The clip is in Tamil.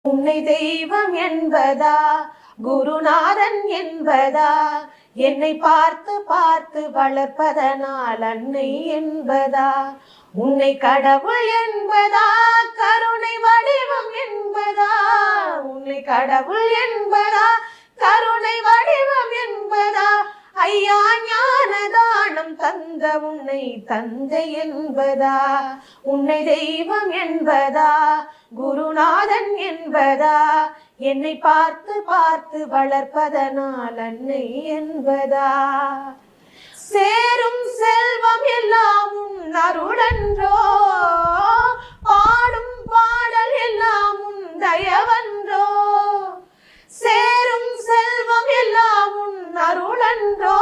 உன்னை தெய்வம் என்பதா, குருநாதன் என்பதா, என்னை பார்த்து பார்த்து வளர்ப்பதனால் அன்னை என்பதா, உன்னை கடவுள் என்பதா, கருணை வடிவம் என்பதா, உன்னை கடவுள் என்பதா, கருணை வடிவம் என்பதா, ஐயா ஞானதானம் தந்த உன்னை தந்தை என்பதா, உன்னை தெய்வம் என்பதா, குருநாதன் என்பதா, என்னை பார்த்து பார்த்து வளர்ப்பதனால் அன்னை என்பதா, சேரும் செல்வம் எல்லாம் உன் அருளன்றோ, பாடும் பாடல் எல்லாம் உன் தயவன்றோ, சேரும் செல்வம் எல்லாம் உன் அருளன்றோ,